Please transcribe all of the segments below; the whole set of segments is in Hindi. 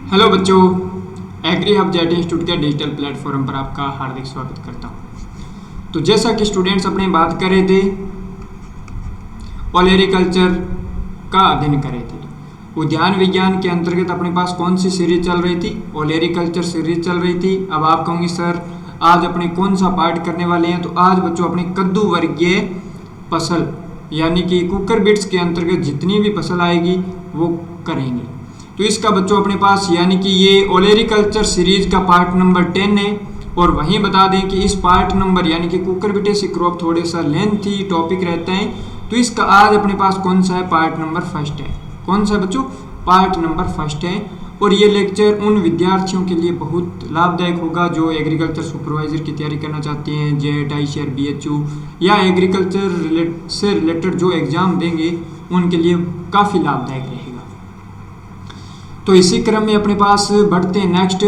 हेलो बच्चों, एग्री हब जेट इंस्टीट्यूट के डिजिटल प्लेटफॉर्म पर आपका हार्दिक स्वागत करता हूँ। तो जैसा कि स्टूडेंट्स अपने बात कर रहे थे, ओलेरिकल्चर का अध्ययन कर रहे थे। उद्यान विज्ञान के अंतर्गत अपने पास कौन सी सीरीज चल रही थी? ओलेरिकल्चर सीरीज चल रही थी। अब आप कहोगे सर आज अपने कौन सा पार्ट करने वाले हैं? तो आज बच्चों अपने कद्दू वर्गीय फसल यानी कि कुकर बिट्स के अंतर्गत जितनी भी फसल आएगी वो करेंगे। तो इसका बच्चों अपने पास यानी कि ये ओलेरिकल्चर सीरीज का पार्ट नंबर 10 है। और वहीं बता दें कि इस पार्ट नंबर यानी कि कुकुरबिटेसी क्रॉप थोड़े सा लेंथी टॉपिक रहता है, तो इसका आज अपने पास कौन सा है? पार्ट नंबर फर्स्ट है। कौन सा बच्चों? पार्ट नंबर फर्स्ट है। और ये लेक्चर उन विद्यार्थियों के लिए बहुत लाभदायक होगा जो एग्रीकल्चर सुपरवाइजर की तैयारी करना चाहते हैं, जेट, आईसीआर, बीएचयू या एग्रीकल्चर से रिलेटेड जो एग्जाम देंगे उनके लिए काफ़ी लाभदायक रहेगा। तो इसी क्रम में अपने पास बढ़ते हैं नेक्स्ट।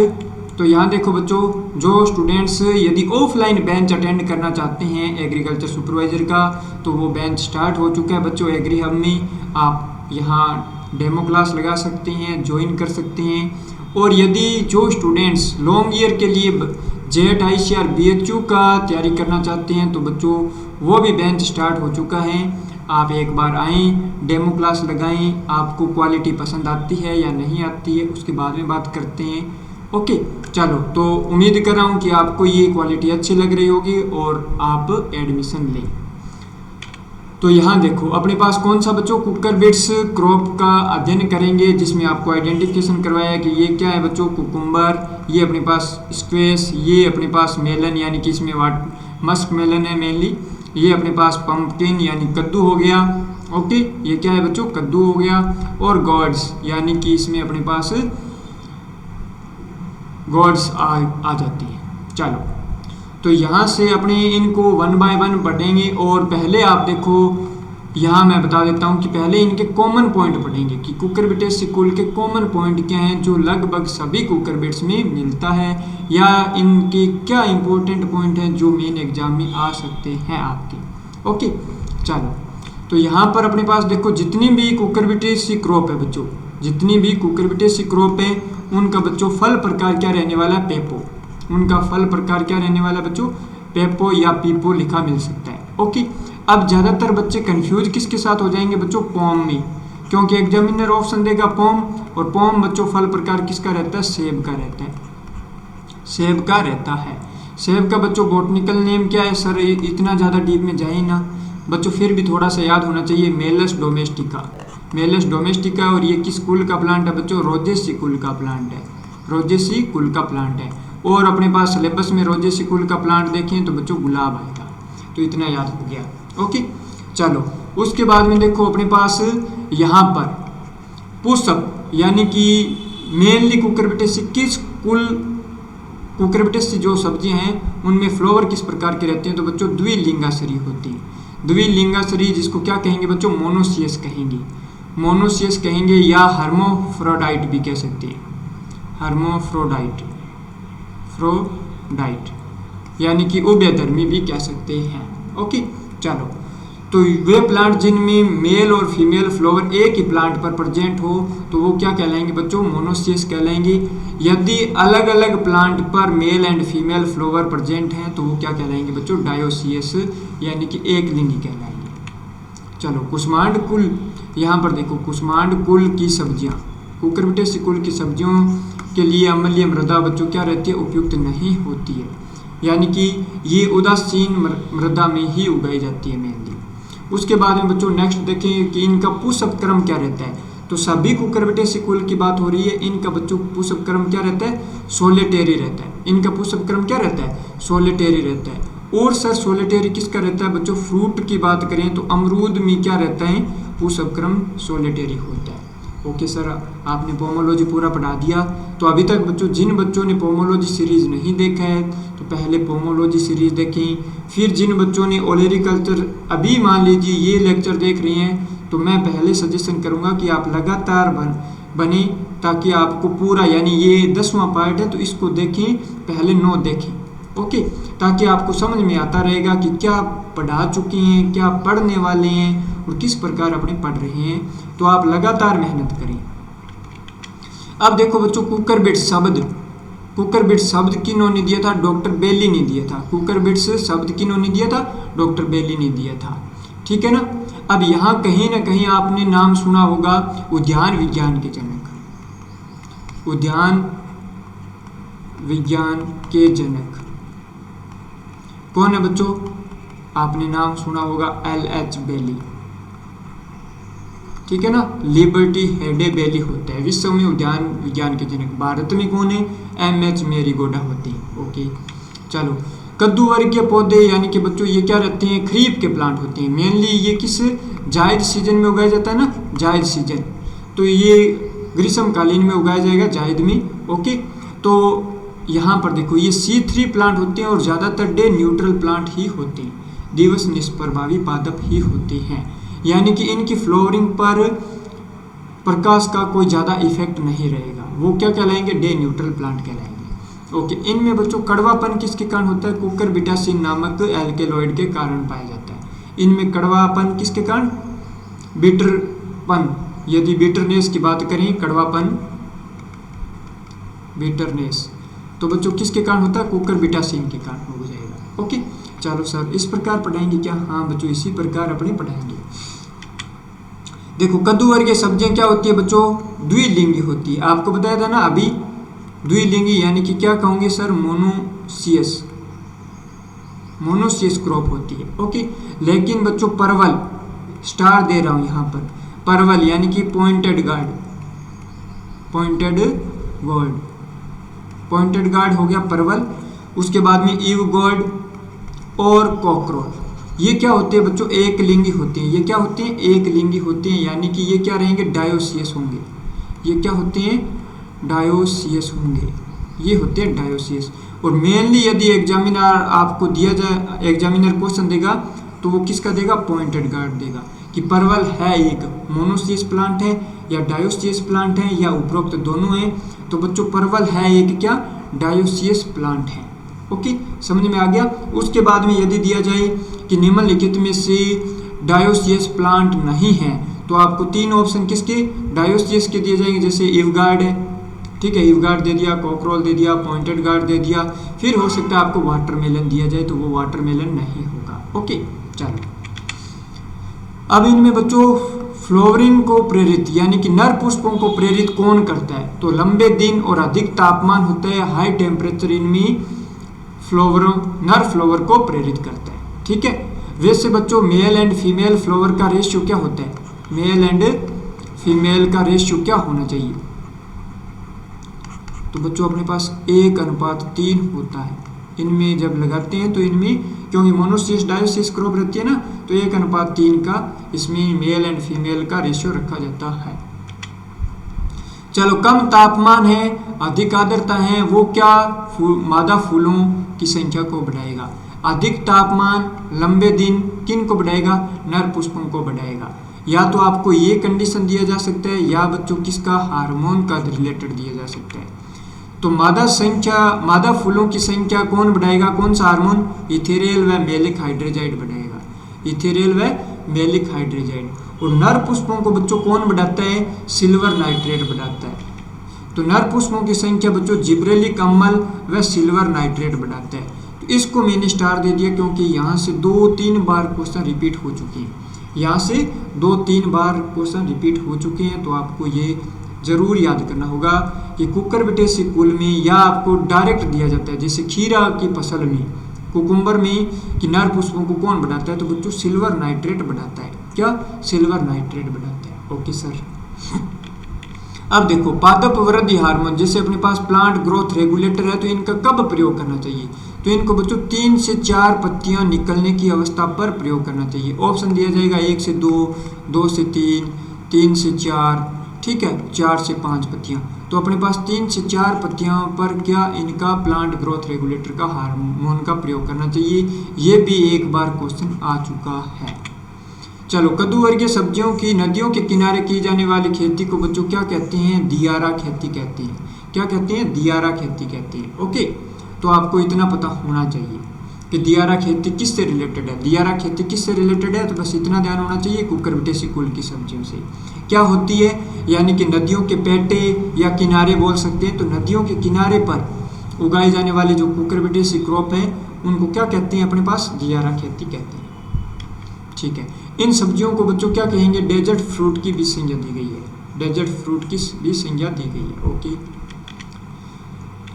तो यहाँ देखो बच्चों, जो स्टूडेंट्स यदि ऑफलाइन बेंच अटेंड करना चाहते हैं एग्रीकल्चर सुपरवाइजर का, तो वो बेंच स्टार्ट हो चुका है बच्चों एग्री हब में। आप यहाँ डेमो क्लास लगा सकते हैं, ज्वाइन कर सकते हैं। और यदि जो स्टूडेंट्स लॉन्ग ईयर के लिए जेट, आईसीआर, बीएचयू का तैयारी करना चाहते हैं, तो बच्चों वो भी बेंच स्टार्ट हो चुका है। आप एक बार आएँ, डेमो क्लास लगाएं, आपको क्वालिटी पसंद आती है या नहीं आती है उसके बाद में बात करते हैं। ओके, चलो, तो उम्मीद कर रहा हूँ कि आपको ये क्वालिटी अच्छी लग रही होगी और आप एडमिशन लें। तो यहाँ देखो अपने पास कौन सा बच्चों कुकर बिट्स क्रॉप का अध्ययन करेंगे, जिसमें आपको आइडेंटिफिकेशन करवाया कि ये क्या है बच्चों? कुकुम्बर, ये अपने पास स्क्वेश, ये अपने पास मेलन यानी कि इसमें मस्क मेलन है मेनली, ये अपने पास पंपकिन यानी कद्दू हो गया। ओके, ये क्या है बच्चों? कद्दू हो गया। और गॉड्स यानी कि इसमें अपने पास गॉड्स आ जाती है। चलो, तो यहाँ से अपने इनको वन बाय वन पढ़ेंगे। और पहले आप देखो, यहाँ मैं बता देता हूँ कि पहले इनके कॉमन पॉइंट पढ़ेंगे कि कुकुरबिटेसी कुल के कॉमन पॉइंट क्या हैं जो लगभग सभी कुकुरबिट्स में मिलता है, या इनके क्या इंपॉर्टेंट पॉइंट हैं जो मेन एग्जाम में आ सकते हैं आपके। ओके, चलो, तो यहाँ पर अपने पास देखो जितनी भी कुकुरबिटेसी क्रॉप है बच्चों, जितनी भी कुकुरबिटेसी क्रॉप है उनका बच्चों फल प्रकार क्या रहने वाला है? पेपो। उनका फल प्रकार क्या रहने वाला बच्चों? पेपो या पीपो लिखा मिल सकता है। ओके, अब ज़्यादातर बच्चे कंफ्यूज किसके साथ हो जाएंगे बच्चों? पॉम में, क्योंकि एग्जामिनर ऑप्शन देगा पॉम, और पॉम बच्चों फल प्रकार किसका रहता है? सेब का रहता है। सेब का रहता है। सेब का बच्चों बॉटनिकल नेम क्या है? सर इतना ज़्यादा डीप में जाए ना बच्चों, फिर भी थोड़ा सा याद होना चाहिए। Malus domestica, Malus domestica. और ये किस कुल का प्लांट है बच्चों? रोजेसी कुल का प्लांट है। रोजेसी कुल का प्लांट है। और अपने पास सिलेबस में रोजेसी कुल का प्लांट देखें तो बच्चों गुलाब आएगा। तो इतना याद हो गया। ओके, चलो, उसके बाद में देखो अपने पास यहाँ पर पुष्प यानी कि मेनली कुकुरबिटेसी किस कुल कुकुरबिटेसी जो सब्जियां हैं उनमें फ्लावर किस प्रकार के रहते हैं? तो बच्चों द्विलिंगाश्री होती है। द्विलिंगाश्री जिसको क्या कहेंगे बच्चों? मोनोसियस कहेंगे। मोनोसियस कहेंगे या हर्मोफ्रोडाइट भी कह सकते हैं। हर्मोफ्रोडाइट, फ्रोडाइट यानी कि उभयधर्मी भी कह सकते हैं। ओके, चलो, तो वे प्लांट जिनमें मेल और फीमेल फ्लावर एक ही प्लांट पर प्रेजेंट हो तो वो क्या कहलाएंगे बच्चों? मोनोसियस कहलाएंगे। यदि अलग अलग प्लांट पर male and female flower present हैं तो वो क्या कहलाएंगे बच्चों? डायोसियस यानी कि एक लिंगी कहलाएंगे। चलो, कुष्मांड कुल, यहाँ पर देखो कुष्मांड कुल की सब्जियाँ, कुकुरबिटेसी कुल की सब्जियों के लिए अम्लीय मृदा बच्चों क्या रहती है? उपयुक्त नहीं होती है, यानी कि ये उदासीन मृदा में ही उगाई जाती है मेनली। उसके बाद में बच्चों नेक्स्ट देखें कि इनका पुष्प क्रम क्या रहता है। तो सभी कुकुरबिटेसी कुल की बात हो रही है, इनका बच्चों पुष्प क्रम क्या रहता है? सोलिटेरी रहता है। इनका पुष्प क्रम क्या रहता है? सोलिटेरी रहता है। और सर सोलिटेरी किसका रहता है बच्चों? फ्रूट की बात करें तो अमरूद में क्या रहता है? पुष्प क्रम सोलिटेरी होता है। ओके सर, आपने पोमोलॉजी पूरा पढ़ा दिया। तो अभी तक बच्चों जिन बच्चों ने पोमोलॉजी सीरीज़ नहीं देखा है तो पहले पोमोलॉजी सीरीज़ देखें। फिर जिन बच्चों ने ओलेरिकल्चर अभी मान लीजिए ये लेक्चर देख रहे हैं तो मैं पहले सजेशन करूंगा कि आप लगातार बने ताकि आपको पूरा, यानी ये 10वां पार्ट है तो इसको देखें, पहले 9 देखें। ओके, ताकि आपको समझ में आता रहेगा कि क्या पढ़ा चुके हैं, क्या पढ़ने वाले हैं और किस प्रकार अपने पढ़ रहे हैं। तो आप लगातार मेहनत करें। अब देखो बच्चों, कुकुरबिट्स शब्द किन्होंने दिया था? डॉक्टर बेली ने दिया था। कुकुरबिट्स शब्द किन्होंने दिया था? डॉक्टर बेली ने दिया था। ठीक है ना। अब यहाँ कहीं ना कहीं आपने नाम सुना होगा उद्यान विज्ञान के जनक। उद्यान विज्ञान के जनक कौन है बच्चों? आपने नाम सुना होगा LH बेली। ठीक है ना। लिबर्टी हेडे बेली होता है विश्व में उद्यान विज्ञान के जनक। भारत में कौन है? MH मैरीगोडा होती है। ओके चलो, कद्दू वर्ग के पौधे यानी कि बच्चों ये क्या रहते हैं? खरीफ के प्लांट होते हैं। मेनली ये किस जायद सीजन में उगाया जाता है ना, जायद सीजन। तो ये ग्रीष्मकालीन में उगाया जाएगा, जायद में। ओके, तो यहाँ पर देखो ये C3 प्लांट होते हैं और ज़्यादातर डे न्यूट्रल प्लांट ही होते हैं, दिवस निष्प्रभावी पादप ही होते हैं। यानी कि इनकी फ्लोरिंग पर प्रकाश का कोई ज़्यादा इफेक्ट नहीं रहेगा। वो क्या कहलाएंगे? डे न्यूट्रल प्लांट कहलाएंगे। ओके, इनमें बच्चों कड़वापन किसके कारण होता है? कुकुरबिटासिन नामक एल्केलॉइड के कारण पाया जाता है। इनमें कड़वापन किसके कारण? बिटरपन। यदि बिटरनेस की बात करें, कड़वापन बिटरनेस, तो बच्चों किसके कारण होता है? कुकुरबिटासिन के कारण हो जाएगा। ओके चलो सर, इस प्रकार पढ़ाएंगे क्या? हाँ बच्चों, इसी प्रकार अपने पढ़ाएंगे। देखो कद्दू वर्गीय सब्जियां क्या होती है बच्चों? द्विलिंगी होती है। आपको बताया था ना अभी, द्विलिंगी यानी कि क्या कहूँगे सर? मोनोसियस क्रॉप होती है। ओके, लेकिन बच्चों परवल, स्टार दे रहा हूँ यहाँ पर, परवल यानी कि पॉइंटेड गार्ड हो गया परवल। उसके बाद में ईव गोल्ड और कॉकरोल, ये क्या होते हैं बच्चों? एक लिंगी होते हैं। ये क्या होते हैं? एक लिंगी होते हैं, यानी कि ये क्या रहेंगे? डायोसियस होंगे। ये क्या होते हैं? डायोसियस होंगे। ये होते हैं डायोसियस। और मेनली यदि एग्जामिनर आपको दिया जाए, एग्जामिनर क्वेश्चन देगा तो वो किसका देगा? पॉइंटेड गार्ड देगा कि परवल है एक मोनोसियस प्लांट है या डायोसियस प्लांट है या उपरोक्त दोनों है। तो बच्चों परवल है एक क्या? डायोसियस प्लांट है। ओके, समझ में आ गया। उसके बाद में यदि दिया जाए कि निम्नलिखित में से डायोसियस प्लांट नहीं है, तो आपको तीन ऑप्शन किसके? डायोसियस के दिए जाएंगे। जैसे इवगार्ड है, ठीक है, इवगार्ड दे दिया, कॉकरोल दे दिया, पॉइंटेड गार्ड दे दिया। फिर हो सकता है आपको वाटरमेलन दिया जाए, तो वो वाटरमेलन नहीं होगा। ओके चलो, अब इनमें बच्चों फ्लोवरिंग को प्रेरित यानी कि नर पुष्पों को प्रेरित कौन करता है? तो लंबे दिन और अधिक तापमान होता है, हाई टेम्परेचर इनमें नर फ्लोवर को प्रेरित करता है। ठीक है, वैसे बच्चों मेल एंड फीमेल फ्लोवर का रेशियो क्या होता है? मेल एंड फीमेल का रेशियो क्या होना चाहिए? तो बच्चों अपने पास 1:3 होता है। इनमें जब लगाते हैं तो इनमें, क्योंकि मोनोसियस डायोसियस क्रॉप रहती है ना, तो 1:3 का इसमें मेल एंड फीमेल का रेशियो रखा जाता है। चलो, कम तापमान है, अधिक आर्द्रता है, वो क्या? मादा फूलों की संख्या को बढ़ाएगा। अधिक तापमान, लंबे दिन किन को बढ़ाएगा? नर पुष्पों को बढ़ाएगा। या तो आपको ये कंडीशन दिया जा सकता है या बच्चों किसका? हार्मोन का रिलेटेड दिया जा सकता है। तो मादा फूलों की संख्या कौन बढ़ाएगा? कौन सा हार्मोन? इथेरियल व मेलिक हाइड्रोजाइड बढ़ाएगा। इथेरियल व मेलिक हाइड्रोजाइड। और नर पुष्पों को बच्चों कौन बढ़ाता है? सिल्वर नाइट्रेट बढ़ाता है। तो नर पुष्पों की संख्या बच्चों जिब्रेलिक अम्ल व सिल्वर नाइट्रेट बढ़ाता है। तो इसको मैंने स्टार दे दिया क्योंकि यहाँ से 2-3 बार क्वेश्चन रिपीट हो चुके हैं। यहाँ से 2-3 बार क्वेश्चन रिपीट हो चुके हैं, तो आपको ये जरूर याद करना होगा कि कुकुरबिटेसी कुल में, या आपको डायरेक्ट दिया जाता है जैसे खीरा की फसल में, कुकुम्बर में, कि नर पुष्पों को कौन बढ़ाता है? तो बच्चों सिल्वर नाइट्रेट बढ़ाता है। क्या? सिल्वर नाइट्रेट बढ़ाता है। Okay sir. अब देखो पादप वृद्धि हार्मोन, जैसे अपने पास प्लांट ग्रोथ रेगुलेटर है, तो इनका कब प्रयोग करना चाहिए? तो इनको बच्चों 3 से 4 पत्तियां निकलने की अवस्था पर प्रयोग करना चाहिए। ऑप्शन दिया जाएगा 1 से 2, 2 से 3, 3 से 4, ठीक है, 4 से 5 पत्तियां। तो अपने पास 3 से 4 पत्तियां पर क्या इनका प्लांट ग्रोथ रेगुलेटर का हार्मोन का प्रयोग करना चाहिए। ये भी एक बार क्वेश्चन आ चुका है। चलो, कद्दू वर्गीय सब्जियों की नदियों के किनारे की जाने वाली खेती को बच्चों क्या कहते हैं? दियारा खेती कहते हैं। क्या कहते हैं? दियारा खेती कहते हैं। ओके, तो आपको इतना पता होना चाहिए। कि दियारा खेती किससे रिलेटेड है। दियारा खेती किससे रिलेटेड है, तो बस इतना ध्यान होना चाहिए, कुकुरबिटेसी कुल की सब्जियों से क्या होती है, यानी कि नदियों के पेटे या किनारे बोल सकते हैं। तो नदियों के किनारे पर उगाई जाने वाली जो कुकुरबिटेसी क्रॉप है उनको क्या कहते हैं अपने पास, दियारा खेती कहते हैं। ठीक है, इन सब्जियों को बच्चों क्या कहेंगे, डेजर्ट फ्रूट की भी संज्ञा दी गई है, डेजर्ट फ्रूट की भी संज्ञा दी गई है। ओके,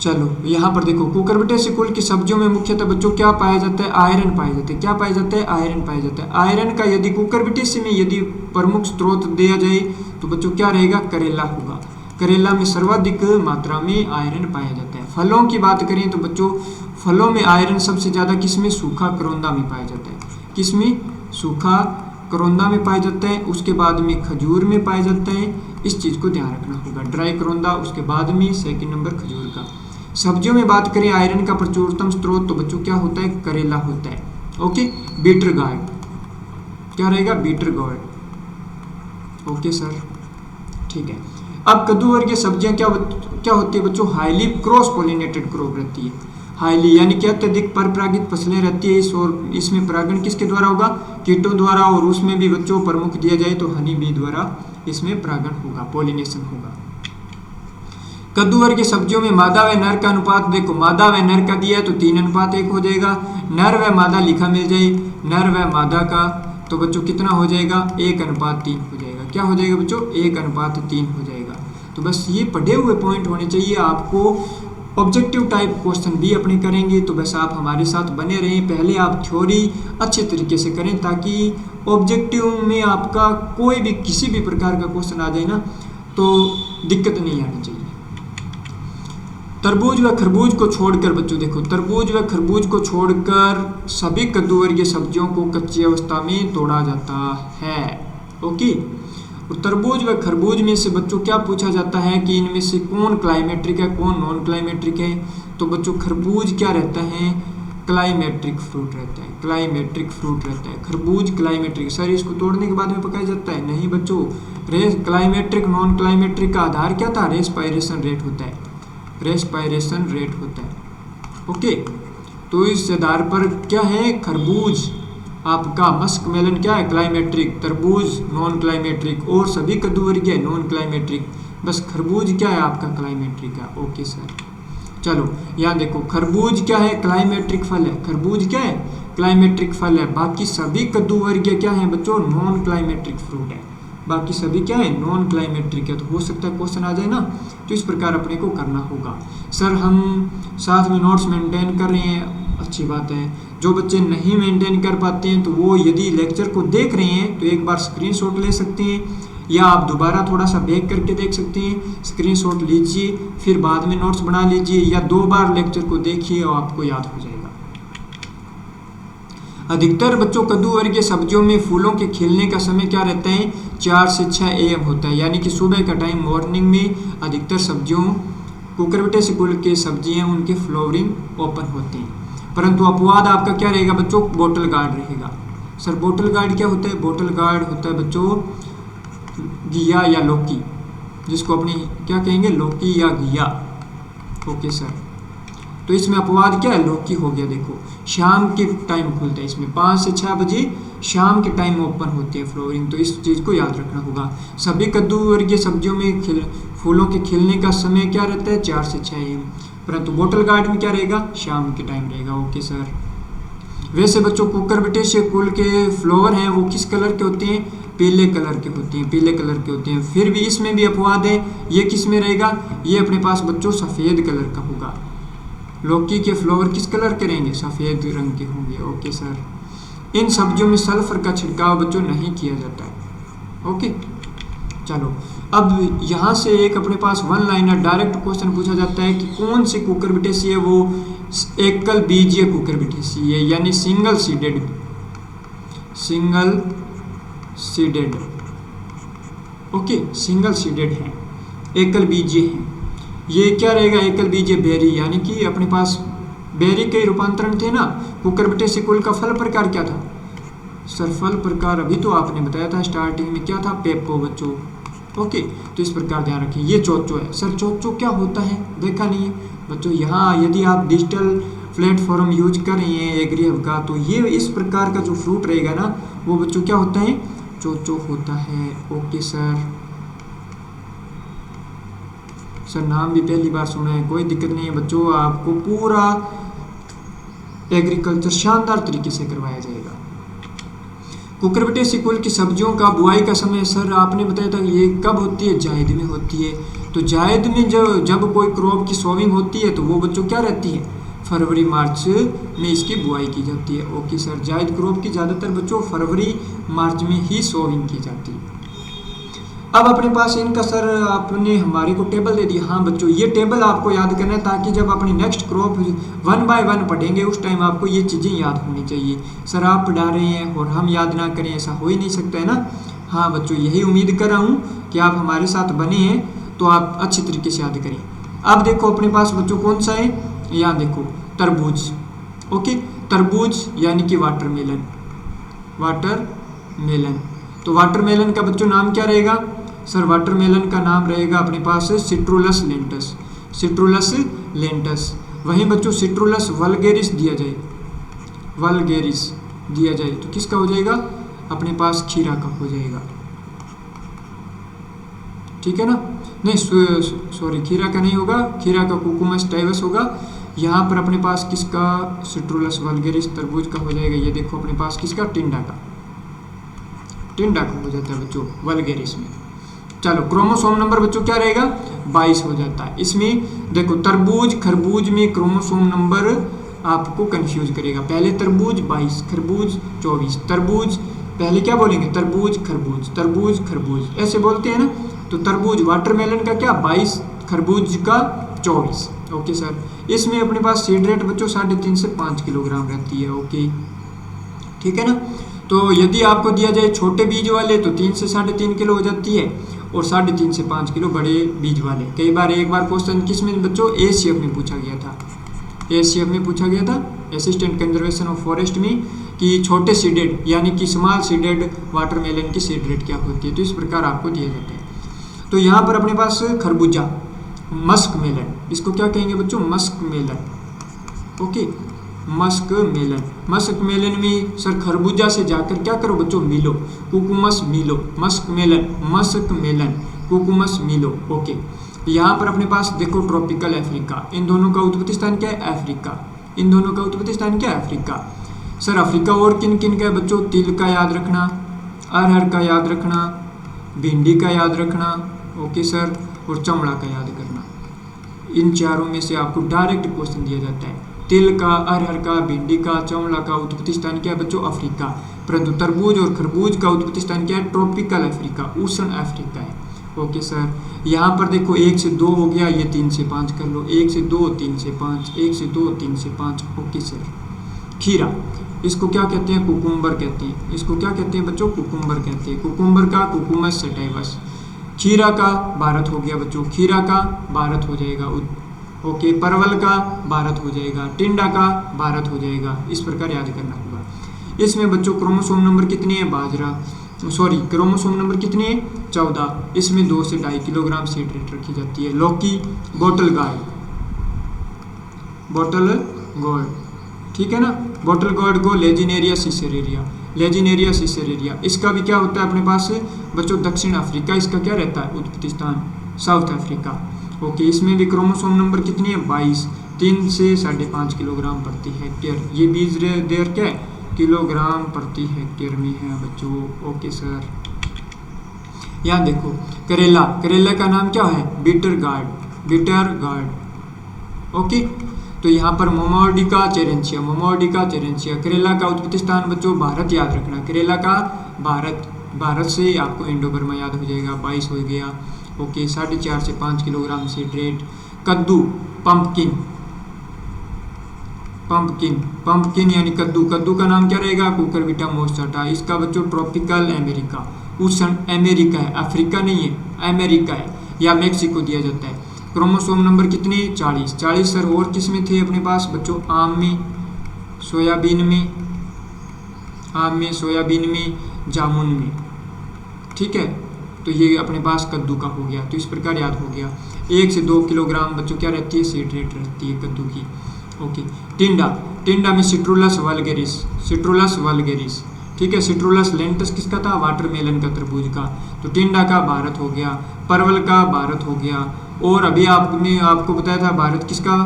चलो यहाँ पर देखो, कुकुरबिटेसी कुल की सब्जियों में मुख्यतः बच्चों क्या पाया जाता है, आयरन पाया जाता है। क्या पाया जाता है, आयरन पाया जाता है। आयरन का यदि कुकुरबिटेसी में यदि प्रमुख स्रोत दिया जाए तो बच्चों क्या रहेगा, करेला होगा। करेला में सर्वाधिक मात्रा में आयरन पाया जाता है। फलों की बात करें तो बच्चों फलों में आयरन सबसे ज़्यादा किसमें, सूखा करोंदा में पाया जाता है। किसमें, सूखा करोंदा में पाया जाता है। उसके बाद में खजूर में पाया जाता है। इस चीज़ को ध्यान रखना होगा, ड्राई करोंदा, उसके बाद में सेकंड नंबर खजूर का। सब्जियों में बात करें आयरन का प्रचुरतम स्रोत तो बच्चों क्या होता है, करेला होता है। ओके, बीटर गार्ड क्या रहेगा, बीटर गार्ड। ओके सर, ठीक है। अब कद्दू वर्गीय सब्जियां क्या होती है बच्चों, हाईली क्रॉस पोलिनेटेड क्रॉप रहती है। हाईली यानी कि अत्यधिक परपरागित फसलें रहती है। और इसमें परागण किसके द्वारा होगा, कीटों द्वारा। और उसमें भी बच्चों प्रमुख दिया जाए तो हनी बी द्वारा इसमें परागण होगा, पोलिनेशन होगा। कद्दू वर्गीय सब्जियों में मादा व नर का अनुपात देखो, मादा व नर का दिया है तो 3:1 हो जाएगा। नर व मादा लिखा मिल जाए, नर व मादा का तो बच्चों कितना हो जाएगा, 1:3 हो जाएगा। क्या हो जाएगा बच्चों, 1:3 हो जाएगा। तो बस ये पढ़े हुए पॉइंट होने चाहिए आपको। ऑब्जेक्टिव टाइप क्वेश्चन भी अपने करेंगे तो बस आप हमारे साथ बने रहें। पहले आप थ्योरी अच्छे तरीके से करें ताकि ऑब्जेक्टिव में आपका कोई भी किसी भी प्रकार का क्वेश्चन आ जाए ना तो दिक्कत नहीं आनी चाहिए। तरबूज व खरबूज को छोड़कर बच्चों देखो, तरबूज व खरबूज को छोड़कर सभी कद्दू वर्गीय सब्जियों को कच्ची अवस्था में तोड़ा जाता है। ओके, और तरबूज व खरबूज में से बच्चों क्या पूछा जाता है कि इनमें से कौन क्लाइमेट्रिक है, कौन नॉन क्लाइमेट्रिक है। तो बच्चों खरबूज क्या रहता है, क्लाइमेट्रिक फ्रूट रहता है, क्लाइमेट्रिक फ्रूट रहता है खरबूज क्लाइमेट्रिक। सर इसको तोड़ने के बाद में पकाया जाता है, नहीं बच्चों। क्लाइमेट्रिक नॉन क्लाइमेट्रिक का आधार क्या था, रेस्पायरेशन रेट होता है, रेस्पायरेशन रेट होता है। ओके, तो इस आधार पर क्या है, खरबूज आपका मस्क मेलन क्या है, क्लाइमेट्रिक, तरबूज नॉन क्लाइमेट्रिक और सभी कद्दू वर्गीय नॉन क्लाइमेट्रिक। बस खरबूज क्या है आपका, क्लाइमेट्रिक है। ओके सर, चलो यहाँ देखो, खरबूज क्या है, क्लाइमेट्रिक फल है। खरबूज क्या है, क्लाइमेट्रिक फल है। बाकी सभी कद्दू वर्गीय क्या है बच्चों, नॉन क्लाइमेट्रिक फ्रूट है। बाकी सभी क्या है, नॉन क्लाइमेट्रिक है। तो हो सकता है क्वेश्चन आ जाए ना, तो इस प्रकार अपने को करना होगा। सर हम साथ में नोट्स मेंटेन कर रहे हैं, अच्छी बात है। जो बच्चे नहीं मेंटेन कर पाते हैं तो वो यदि लेक्चर को देख रहे हैं तो एक बार स्क्रीनशॉट ले सकते हैं या आप दोबारा थोड़ा सा बैक करके देख सकते हैं। स्क्रीनशॉट लीजिए, फिर बाद में नोट्स बना लीजिए या 2 बार लेक्चर को देखिए और आपको याद हो जाएगा। अधिकतर बच्चों कद्दू वर्गीय सब्जियों में फूलों के खिलने का समय क्या रहता है, 4 से 6 AM होता है। यानी कि सुबह का टाइम, मॉर्निंग में अधिकतर सब्जियों कुकुरबिटेसी कुल के सब्जियां उनके फ्लावरिंग ओपन होते हैं। परंतु अपवाद आपका क्या रहेगा बच्चों, बोटल गार्ड रहेगा। सर बोटल गार्ड क्या होता है, बोटल गार्ड होता है बच्चों घिया या लौकी, जिसको अपनी क्या कहेंगे, लौकी या घिया। ओके सर, तो इसमें अपवाद क्या है, लौकी हो गया। देखो शाम के टाइम खुलता है, इसमें 5 से 6 बजे शाम के टाइम ओपन होती है फ्लोरिंग। तो इस चीज़ को याद रखना होगा। सभी कद्दू वर्गीय सब्जियों में फूलों के खिलने का समय क्या रहता है, 4 से 6 AM। परंतु बोटल गार्ड में क्या रहेगा, शाम के टाइम रहेगा। ओके सर, वैसे बच्चों कुकुरबिटेसी कुल के फ्लावर हैं वो किस कलर के होते हैं, पीले कलर के होते हैं, पीले कलर के होते हैं। फिर भी इसमें भी अपवाद है, ये किस में रहेगा, ये अपने पास बच्चों सफ़ेद कलर का होगा। लौकी के फ्लावर किस कलर के रहेंगे, सफ़ेद रंग के होंगे। ओके सर, इन सब्जियों में सल्फर का छिड़काव बच्चों नहीं किया जाता है। ओके, चलो अब यहाँ से एक अपने पास 1 लाइनर डायरेक्ट क्वेश्चन पूछा जाता है कि कौन सी कुकुरबिटेसी है, वो एकल बीजीय कुकुरबिटेसी है, यानी single seeded, single seeded. Okay, single seeded है, एकल बीजीय है। ये क्या रहेगा, एकल बीजीय बेरी, यानी कि अपने पास बेरी के रूपांतरण थे ना। कुकुरबिटेसी कुल का फल प्रकार क्या था, सर फल प्रकार अभी तो आपने बताया था स्टार्टिंग में, क्या था, पेप्पो बच्चों। ओके, तो इस प्रकार ध्यान रखिए। ये चोचो है। सर चोचो क्या होता है, देखा नहीं है बच्चों। यहाँ यदि आप डिजिटल प्लेटफॉर्म यूज कर रही हैं एग्रीहब का, तो ये इस प्रकार का जो फ्रूट रहेगा ना वो बच्चों क्या होता है, चोचो होता है। ओके सर, नाम भी पहली बार सुना है, कोई दिक्कत नहीं है बच्चों, आपको पूरा एग्रीकल्चर शानदार तरीके से करवाया जाएगा। कुकुरबिटेसी सिकुल की सब्जियों का बुआई का समय सर आपने बताया था ये कब होती है, जायद में होती है। तो जायद में जब कोई क्रॉप की सोविंग होती है तो वो बच्चों क्या रहती है, फरवरी मार्च में इसकी बुआई की जाती है। ओके सर, जायद क्रॉप की ज़्यादातर बच्चों फरवरी मार्च में ही सोविंग की जाती है। अब अपने पास इनका सर आपने हमारे को टेबल दे दिया। हाँ बच्चों, ये टेबल आपको याद करना है ताकि जब अपनी नेक्स्ट क्रॉप 1 बाय 1 पढ़ेंगे उस टाइम आपको ये चीज़ें याद होनी चाहिए। सर आप पढ़ा रहे हैं और हम याद ना करें, ऐसा हो ही नहीं सकता है ना। हाँ बच्चों, यही उम्मीद कर रहा हूँ कि आप हमारे साथ बने हैं तो आप अच्छी तरीके से याद करें। अब देखो अपने पास बच्चों कौन सा है, यहाँ देखो तरबूज। ओके, तरबूज यानी कि वाटरमेलन, वाटरमेलन। तो वाटरमेलन का बच्चों नाम क्या रहेगा सर, वाटरमेलन का नाम रहेगा अपने पास सिट्रुलस लेंटस, सिट्रुलस लेंटस। वहीं बच्चों सिट्रुलस वल्गेरिस दिया जाए, वल्गेरिस दिया जाए तो किसका हो जाएगा, अपने पास खीरा का हो जाएगा। ठीक है ना, नहीं सॉरी खीरा का नहीं होगा, खीरा का कुकुमस टाइवस होगा। यहाँ पर अपने पास किसका, सिट्रुलस वल्गेरिस तरबूज का हो जाएगा। ये देखो अपने पास किसका, टिंडा का, टिंडा का हो जाता है बच्चों वल्गेरिस में। चलो क्रोमोसोम नंबर बच्चों क्या रहेगा, 22 हो जाता है। इसमें देखो तरबूज खरबूज में क्रोमोसोम नंबर आपको कंफ्यूज करेगा। पहले तरबूज 22, खरबूज 24। तरबूज पहले क्या बोलेंगे, तरबूज खरबूज, तरबूज खरबूज ऐसे बोलते हैं ना। तो तरबूज वाटरमेलन का क्या 22, खरबूज का 24। ओके सर, इसमें अपने पास सीड रेट बच्चों 3.5 से 5 किलोग्राम रहती है। ओके ठीक है ना। तो यदि आपको दिया जाए छोटे बीज वाले तो 3 से 3.5 किलो हो जाती है, और 3.5 से 5 किलो बड़े बीज वाले। कई बार एक बार क्वेश्चन किस में बच्चों, एसीएफ में पूछा गया था, एसीएफ में पूछा गया था, असिस्टेंट कंजर्वेशन ऑफ फॉरेस्ट में, कि छोटे सीडेड यानी कि स्मॉल सीडेड वाटरमेलन की सीड रेट क्या होती है। तो इस प्रकार आपको दिया जाता है। तो यहाँ पर अपने पास खरबूजा, मस्क मेलन, इसको क्या कहेंगे बच्चों, musk melon. Okay, musk melon. Musk melon में सर खरबूजा से जाकर क्या करो बच्चों, melo, cucumis melo, musk melon, musk melon, cucumis melo. Okay, यहाँ पर अपने पास देखो ट्रॉपिकल अफ्रीका, इन दोनों का उत्पत्ति स्थान क्या है, अफ्रीका। इन दोनों का उत्पत्ति स्थान क्या है, अफ्रीका। सर अफ्रीका और किन किन का है बच्चों, तिल का याद रखना, अरहर का याद रखना, भिंडी का याद रखना। ओके सर, और चमड़ा का याद करना। इन चारों में से आपको डायरेक्ट क्वेश्चन दिया जाता है। तिल का, अरहर का, भिंडी का, चमड़ा का उत्पत्ति स्थान क्या है बच्चों, अफ्रीका। परंतु तरबूज और खरबूज का उत्पत्ति स्थान क्या है, ट्रॉपिकल अफ्रीका, उष्ण अफ्रीका है। ओके सर, यहाँ पर देखो 1 से 2 हो गया, ये 3 से 5 कर लो, 1 से 2 3 से 5, 1 से 2 3 से 5। ओके सर, खीरा, इसको क्या कहते हैं, कुकुम्बर कहते हैं। इसको क्या कहते हैं बच्चों, कुकुम्बर कहते हैं। कुकुम्बर का कुकुमस सटाइवस। खीरा का भारत हो गया बच्चों, खीरा का भारत हो जाएगा। ओके, परवल का भारत हो जाएगा, टिंडा का भारत हो जाएगा। इस प्रकार याद करना होगा। इसमें बच्चों क्रोमोसोम नंबर कितनी है, बाजरा, सॉरी क्रोमोसोम नंबर कितनी है, 14। इसमें 2 से 2.5 किलोग्राम सीड रेट रखी जाती है। लौकी, बोटल गार्ड, बोटल गोल्ड, ठीक है ना। बोटल गोल्ड को लेजिनेरिया सिसेरेरिया, लेजिनेरिया सिसेरेरिया, इसका भी क्या होता है अपने पास बच्चों, दक्षिण अफ्रीका इसका क्या रहता है उत्पत्ति स्थान, साउथ अफ्रीका। ओके, इसमें भी क्रोमोसोम नंबर कितनी है, 22, 3 से 5.5 किलोग्राम प्रति हेक्टेयर। ये बीज देर क्या है, किलोग्राम प्रति हेक्टेयर में है बच्चों। ओके सर, यहाँ देखो करेला, करेला का नाम क्या है, bitter gourd, bitter gourd. Okay, तो यहाँ पर मोमोर्डिका चेरेंसिया, मोमोर्डिका चेरेंसिया। करेला का उत्पत्ति स्थान बच्चों भारत याद रखना, करेला का भारत, भारत से आपको इंडो बर्मा याद हो जाएगा। 22 हो गया। ओके, 4.5 से 5 किलोग्राम सीड रेट। कद्दू, पंपकिन, पंपकिन, पंपकिन यानी कद्दू, कद्दू का नाम क्या रहेगा, कुकुरबिटा मोस्टाटा। इसका बच्चों ट्रॉपिकल अमेरिका, उष्ण अमेरिका है, अफ्रीका नहीं है, अमेरिका है, या मैक्सिको दिया जाता है। क्रोमोसोम नंबर कितने, 40, 40 सर। और किस में थे अपने पास बच्चों, आम में, सोयाबीन में, आम में, सोयाबीन में, जामुन में, ठीक है। तो ये अपने पास कद्दू का हो गया। तो इस प्रकार याद हो गया। 1 से 2 किलोग्राम बच्चों क्या रहती है, सीड रेट रहती है कद्दू की। ओके। टिंडा, टिंडा में सिट्रुलस वल्गेरिस, सिट्रुलस वल्गेरिस, ठीक है। सिट्रुलस लेंटस किसका था, वाटरमेलन का, तरबूज का। तो टिंडा का भारत हो गया, परवल का भारत हो गया। और अभी आपने आपको बताया था भारत किसका,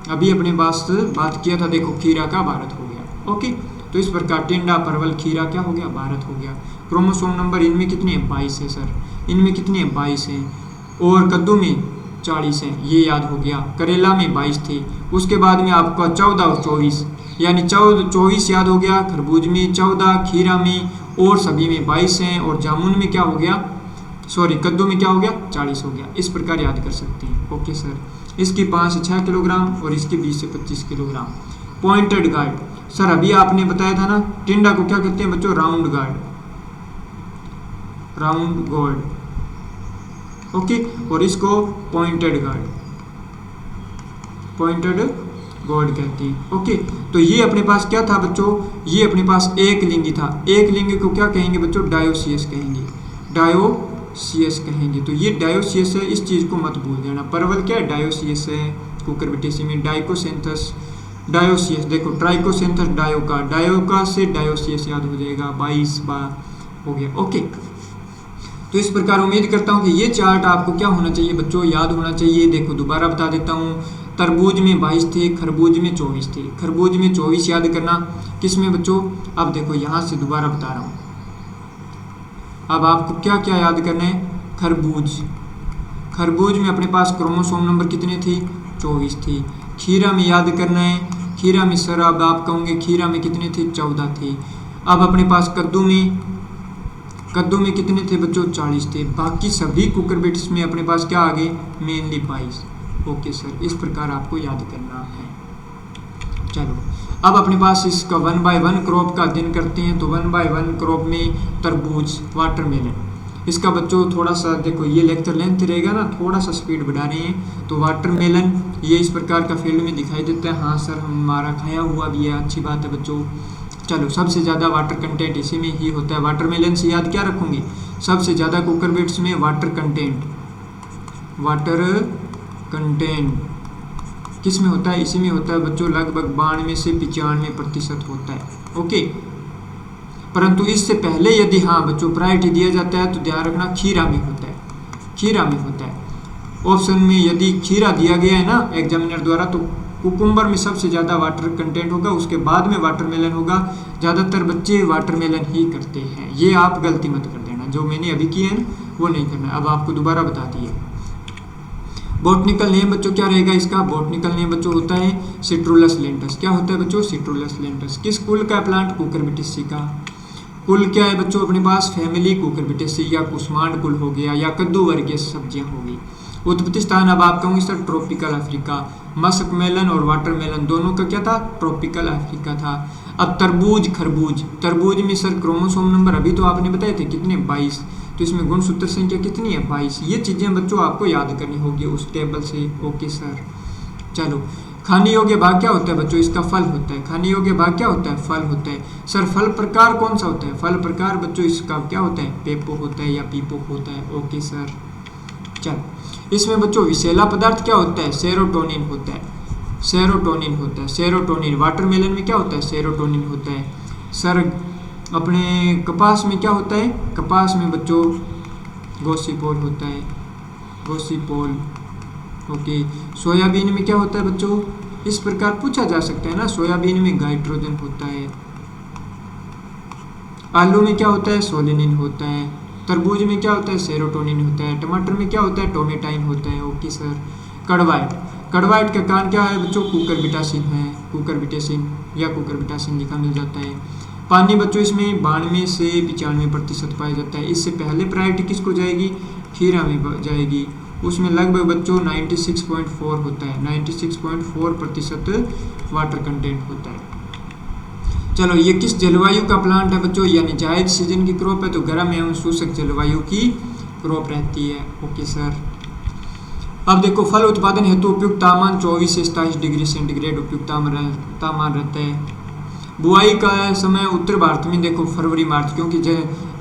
अभी अपने पास बात किया था, देखो खीरा का भारत हो गया। ओके, तो इस प्रकार टिंडा, परवल, खीरा क्या हो गया, भारत हो गया। क्रोमोसोम नंबर इनमें कितने हैं, 22 है सर, इनमें कितने हैं, 22 हैं। और कद्दू में 40 हैं, ये याद हो गया। करेला में 22 थे। उसके बाद में आपका 14 और 24, यानी 24 याद हो गया। खरबूज में 14, खीरा में और सभी में 22 हैं। और जामुन में क्या हो गया, सॉरी कद्दू में क्या हो गया, 40 हो गया। इस प्रकार याद कर सकते हैं। ओके सर, इसकी 5 से 6 किलोग्राम और इसकी 20 से 25 किलोग्राम। पॉइंटेड गार्ड, सर अभी आपने बताया था ना, टिंडा को क्या कहते हैं बच्चों, round guard, round gold. Okay, और इसको पॉइंटेड गार्ड, पॉइंटेड गॉड कहते हैं। ओके, तो ये अपने पास क्या था बच्चों, ये अपने पास एक लिंगी था। एक लिंगी को क्या कहेंगे बच्चों, डायोसियस कहेंगे, डायोसियस कहेंगे। तो ये डायोसियस है, इस चीज़ को मत भूल जाना। परवल क्या है, डायोसियस है। कुकुरबिटेसी में डाइकोसेंथस, डायोसियस, देखो ट्राइकोसेंथस डायोका, डायोका से डायोसियस याद हो जाएगा, 22 बार हो गया। ओके, तो इस प्रकार उम्मीद करता हूँ कि ये चार्ट आपको क्या होना चाहिए बच्चों, याद होना चाहिए। देखो दोबारा बता देता हूँ, तरबूज में 22 थे, खरबूज में 24 थे। खरबूज में 24 याद करना, किस में बच्चों, अब देखो यहाँ से दोबारा बता रहा हूँ। अब आपको क्या क्या याद करना है, खरबूज, खरबूज में अपने पास क्रोमोसोम नंबर कितने थे, 24 थे। खीरा में याद करना है, खीरा में सर अब आप कहोगे खीरा में कितने थे, 14 थे। अब अपने पास कद्दू में, कद्दू में कितने थे बच्चों, 40 थे। बाकी सभी कुकुरबिट्स में अपने पास क्या आ गए, मेनली 22। ओके सर, इस प्रकार आपको याद करना है। चलो अब अपने पास इसका 1 बाय 1 क्रॉप का अध्ययन करते हैं। तो 1 बाय 1 क्रॉप में तरबूज, वाटरमेलन, इसका बच्चों थोड़ा सा देखो, ये लेक्चर लेंथ रहेगा ना, थोड़ा सा स्पीड बढ़ा रहे हैं। तो वाटरमेलन ये इस प्रकार का फील्ड में दिखाई देता है। हाँ सर, हमारा खाया हुआ भी है, अच्छी बात है बच्चों। चलो, सबसे ज़्यादा वाटर कंटेंट इसी में ही होता है। वाटरमेलन से याद क्या रखोगे, सबसे ज़्यादा कुकुरबिट्स में वाटर कंटेंट, वाटर कंटेंट किस में होता है, इसी में होता है बच्चों। लगभग 92 से 95% होता है। ओके, परंतु इससे पहले यदि हाँ बच्चों प्रायोरिटी दिया जाता है तो ध्यान रखना खीरा में होता है, खीरा में होता है। ऑप्शन में यदि खीरा दिया गया है ना एग्जामिनर द्वारा, तो कुकुम्बर में सबसे ज़्यादा वाटर कंटेंट होगा, उसके बाद में वाटरमेलन होगा। ज़्यादातर बच्चे वाटरमेलन ही करते हैं, ये आप गलती मत कर देना। जो मैंने अभी किए हैं वो नहीं करना, अब आपको दोबारा बता दिए। बॉटनिकल नेम बच्चों क्या रहेगा इसका, बॉटनिकल नेम बच्चों होता है सिट्रुलस लेंटस। क्या होता है बच्चों, सिट्रुलस लेंटस। किस कुल का प्लांट, कुकुरबिटेसी का। कुल क्या है बच्चों अपने पास, फैमिली कुकुरबिटेसी या कुस्मांड कुल हो गया, या कद्दू वर्गीय सब्जियां हो गई। उत्पत्ति स्थान अब आप कहूँगी sir tropical Africa. Musk melon और वाटरमेलन दोनों का क्या था, ट्रॉपिकल अफ्रीका था। अब तरबूज, खरबूज, तरबूज में सर क्रोमोसोम नंबर अभी तो आपने बताए थे कितने, 22। तो इसमें गुणसूत्र संख्या कितनी है, 22। ये चीज़ें बच्चों आपको याद करनी होगी उस टेबल से। ओके सर, चलो खाने योग्य भाग क्या होता है बच्चों, इसका फल होता है। खाने योग्य भाग क्या होता है, फल होता है। सर फल प्रकार कौन सा होता है, फल प्रकार बच्चों इसका क्या होता है, पेपो होता है या पीपो होता है। ओके सर, चलो इसमें बच्चों विषैला पदार्थ क्या होता है, सेरोटोनिन होता है, सेरोटोनिन होता है, सेरोटोनिन। वाटरमेलन में क्या होता है, सेरोटोनिन होता है। सर अपने कपास में क्या होता है, कपास में बच्चों गोसिपोल होता है, गोसिपोल। ओके, सोयाबीन में क्या होता है बच्चों, इस प्रकार पूछा जा सकता है ना, सोयाबीन में गाइट्रोजन होता है। आलू में क्या होता है, सोलेनिन होता है। तरबूज में क्या होता है, सेरोटोनिन होता है। टमाटर में क्या होता है, टोमेटाइन होता है। ओके सर, कड़वाइट, कड़वाइट का कारण क्या है बच्चों, कुकुरबिटेसिन है, कुकुरबिटेसिन या कुकुरबिटेसिन लिखा मिल जाता है। पानी बच्चों इसमें 92 से 95% पाया जाता है। इससे पहले प्रायोरिटी किसको जाएगी, खीरा में जाएगी। उसमें लगभग बच्चों 96.4 होता है, 96.4% वाटर कंटेंट होता है। चलो ये किस जलवायु का प्लांट है बच्चों, यानी जायद सीजन की क्रॉप है, तो गर्म एवं शुष्क जलवायु की क्रॉप रहती है। ओके सर, अब देखो फल उत्पादन हेतु उपयुक्त तापमान 24 से 27 डिग्री सेंटीग्रेड उपयुक्त तापमान रहता है। बुआई का समय उत्तर भारत में देखो फरवरी मार्च, क्योंकि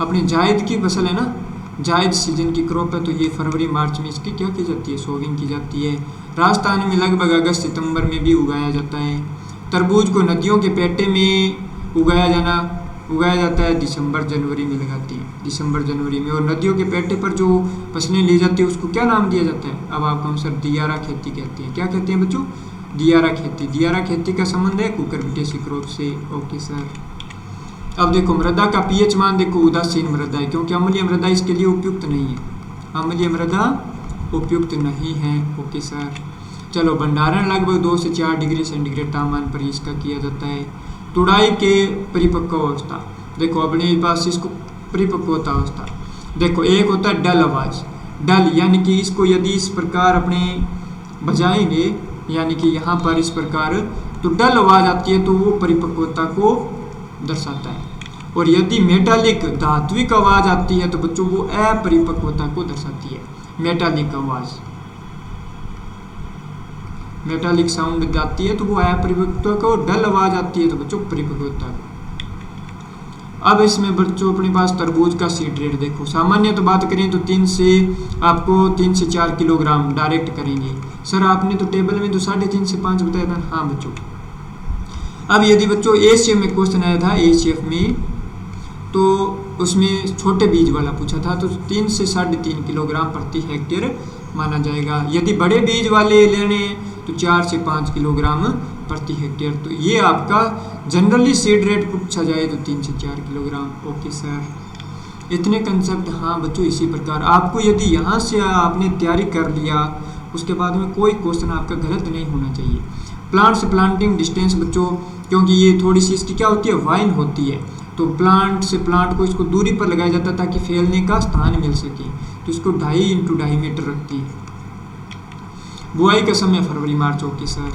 अपनी जायद की फसल है ना, जायद सीजन की क्रॉप है, तो ये फरवरी मार्च में इसकी क्या की जाती है, सोविंग की जाती है। राजस्थान में लगभग अगस्त सितंबर में भी उगाया जाता है। तरबूज को नदियों के पेटे में उगाया जाता है, दिसंबर जनवरी में लगाती हैं, दिसंबर जनवरी में। और नदियों के पेटे पर जो फसलें ली जाती है उसको क्या नाम दिया जाता है, अब आपको आंसर दियारा खेती कहते हैं। क्या कहते हैं बच्चों, दियारा खेती। दियारा खेती का संबंध है कुकुरबिटेसी क्रॉप से। Okay sir. अब देखो मृदा का पीएच मान देखो उदासीन मृदा है, क्योंकि अम्लीय मृदा इसके लिए उपयुक्त नहीं है, अम्लीय मृदा उपयुक्त नहीं है। Okay sir. चलो भंडारण लगभग 2 से 4 डिग्री सेंटीग्रेड तापमान पर इसका किया जाता है। तुड़ाई के परिपक्व अवस्था, देखो अपने पास इसको परिपक्वता अवस्था देखो, एक होता है डल आवाज, डल यानी कि इसको यदि इस प्रकार अपने बजाएंगे, यानी कि यहाँ पर इस प्रकार, तो डल आवाज आती है, तो वो परिपक्वता को दर्शाता है। और यदि मेटालिक धात्विक आवाज आती है तो बच्चों वो अपरिपक्वता को दर्शाती है। मेटालिक आवाज, मेटालिक साउंड आती है तो वो अपरिपक्वता को, डल आवाज आती है तो बच्चों परिपक्वता को। अब इसमें बच्चों अपने पास तरबूज का सीड रेट देखो, सामान्य तो बात करें तो 3 से 4 किलोग्राम डायरेक्ट करेंगे। सर आपने तो टेबल में तो 3.5 से 5 बताया था। हाँ बच्चों। अब यदि बच्चों एसीएफ में क्वेश्चन आया था, एसीएफ में तो उसमें छोटे बीज वाला पूछा था, तो 3 से 3.5 किलोग्राम प्रति हेक्टेयर माना जाएगा। यदि बड़े बीज वाले लेने तो 4 से 5 किलोग्राम प्रति हेक्टेयर। तो ये आपका जनरली सीड रेट पूछा जाए तो 3 से 4 किलोग्राम। ओके सर, इतने कंसेप्ट। हाँ बच्चों, इसी प्रकार आपको यदि यहाँ से आपने तैयारी कर लिया, उसके बाद में कोई क्वेश्चन आपका गलत नहीं होना चाहिए। प्लांट से प्लांटिंग डिस्टेंस बच्चों, क्योंकि ये थोड़ी सी इसकी क्या होती है, वाइन होती है, तो प्लांट से प्लांट को इसको दूरी पर लगाया जाता है ताकि फैलने का स्थान मिल सके, तो इसको 2.5 × 2.5 मीटर रखती है। बुआई का समय फरवरी मार्च। Okay sir.